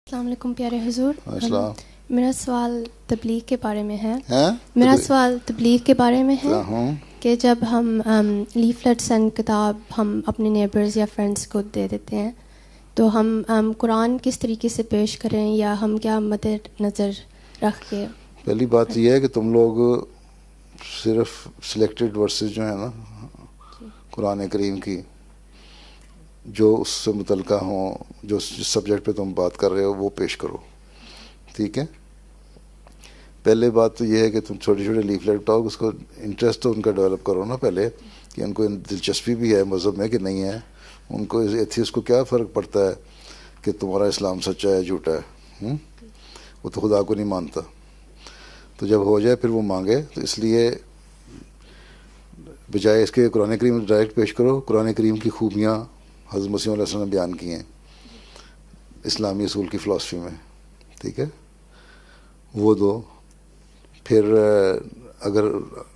السلام علیکم پیارے حضور. السلام. میرا سوال تبلیغ کے بارے میں ہے. میرا سوال تبلیغ کے بارے میں ہے کہ جب ہم لیفلیٹس اینڈ کتاب ہم اپنے نیبرز یا فرینڈس کو دے دیتے ہیں تو ہم قرآن کس طریقے سے پیش کریں یا ہم کیا مد نظر رکھ کے؟ پہلی بات یہ ہے کہ تم لوگ صرف سلیکٹڈ ورسز جو ہیں نا قرآن کریم کی جو اس سے متعلقہ ہوں، جو جس سبجیکٹ پہ تم بات کر رہے ہو وہ پیش کرو. ٹھیک ہے. پہلے بات تو یہ ہے کہ تم چھوٹے چھوٹے لیفلیٹ اٹھاؤ، اس کو انٹرسٹ تو ان کا ڈیولپ کرو نا پہلے، کہ ان کو دلچسپی بھی ہے مذہب میں کہ نہیں ہے. ان کو ایتھیسٹ کو کیا فرق پڑتا ہے کہ تمہارا اسلام سچا ہے جھوٹا ہے؟ وہ تو خدا کو نہیں مانتا. تو جب ہو جائے پھر وہ مانگے. تو اس لیے بجائے اس کے قرآن کریم ڈائریکٹ پیش کرو. قرآن کریم کی خوبیاں حضرت مسیح علیہ السلام نے بیان کی ہیں اسلامی اصول کی فلاسفی میں. ٹھیک ہے. وہ دو. پھر اگر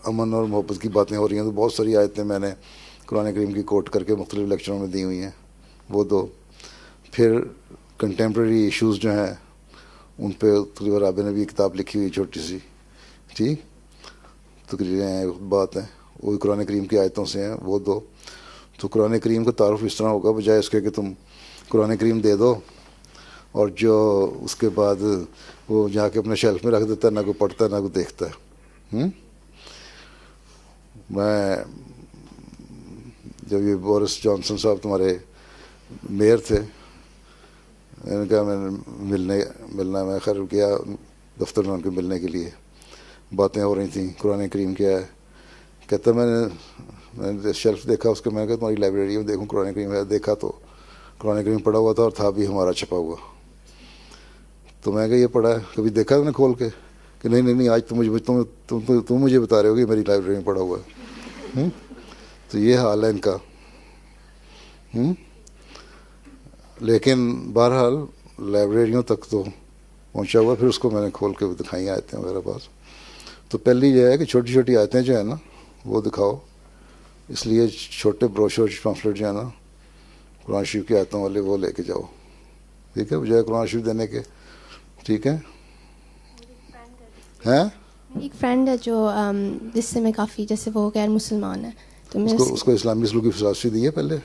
امن اور محبت کی باتیں ہو رہی ہیں تو بہت ساری آیتیں میں نے قرآن کریم کی کوٹ کر کے مختلف لیکچروں میں دی ہوئی ہیں، وہ دو. پھر کنٹمپریری ایشوز جو ہیں ان پہ تقریباً رابع نے بھی کتاب لکھی ہوئی چھوٹی سی. ٹھیک. تقریباً بات ہے وہ قرآن کریم کی آیتوں سے ہیں، وہ دو. تو قرآن کریم کا تعارف اس طرح ہوگا بجائے اس کے کہ تم قرآن کریم دے دو اور جو اس کے بعد وہ جا کے اپنے شیلف میں رکھ دیتا ہے، نہ کوئی پڑھتا ہے نہ کوئی دیکھتا ہے. میں جب یہ بورس جانسن صاحب تمہارے میئر تھے، میں نے کہا میں ملنا میں خیر کیا دفتر میں ان کے ملنے کے لیے. باتیں ہو رہی تھیں قرآن کریم کیا ہے. کہتا میں نے شیلف دیکھا اس کے، میں نے کہا تمہاری لائبریری میں دیکھوں قرآن کریم ہے. دیکھا تو قرآن کریم پڑھا ہوا تھا اور تھا بھی ہمارا چھپا ہوا. تو میں نے کہا یہ پڑھا ہے کبھی دیکھا تم نے کھول کے؟ کہ نہیں آج تم مجھے بتا رہے ہو کہ میری لائبریری میں پڑھا ہوا ہے. تو یہ حال ہے ان کا. لیکن بہرحال لائبریریوں تک تو پہنچا ہوا. پھر اس کو میں نے کھول کے دکھائی آیتیں وغیرہ پاس. تو پہلی یہ ہے کہ چھوٹی چھوٹی آیتیں جو ہیں نا وہ دکھاؤ. اس لیے چھوٹے بروشر پامفلیٹ جو ہیں نا قرآن شریف کی آیتوں والے وہ لے کے جاؤ. ٹھیک ہے. بجائے قرآن شریف دینے کے. ٹھیک ہے. ہیں ایک فرینڈ ہے جو جس سے میں کافی جیسے وہ غیر مسلمان ہے تو میں اس کو اسلامی اصول کی فلاسفی دی ہے پہلے.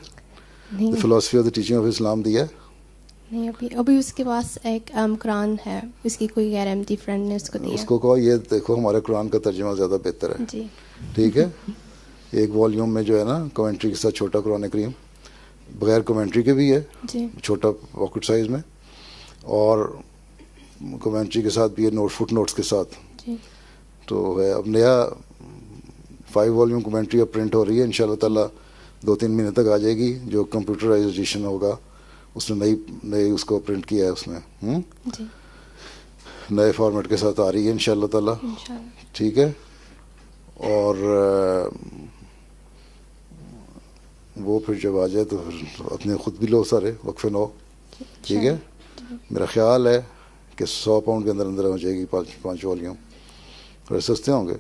Philosophy of the teaching of Islam دیا ہے. نہیں ابھی اس کے پاس ایک قرآن ہے، اس کی کوئی غیر احمدی فرینڈ نے اس کو دیا. اس کو کہو یہ دیکھو ہمارے قرآن کا ترجمہ زیادہ بہتر ہے. جی ٹھیک ہے. ایک والیوم میں جو ہے نا کومنٹری کے ساتھ چھوٹا قرآن کریم، بغیر کومنٹری کے بھی ہے جی چھوٹا پاکٹ سائز میں، اور کومنٹری کے ساتھ بھی ہے فٹ نوٹس کے ساتھ. جی تو ہے. اب نیا 5 والیوم کومنٹری اب پرنٹ ہو رہی ہے ان شاء اللہ تعالیٰ 2-3 مہینے تک آ جائے گی. جو کمپیوٹرائز ایڈیشن ہوگا اس نے نئی اس کو پرنٹ کیا ہے اس نے جی نئے فارمیٹ کے ساتھ آ رہی ہے ان شاء اللہ تعالیٰ. ٹھیک ہے. اور وہ پھر جب آ جائے تو پھر اپنے خود بھی لو سارے وقفے نو. ٹھیک ہے. میرا خیال ہے کہ 100 پاؤنڈ کے اندر ہو جائے گی 5 والیوم. تھوڑے سستے ہوں گے.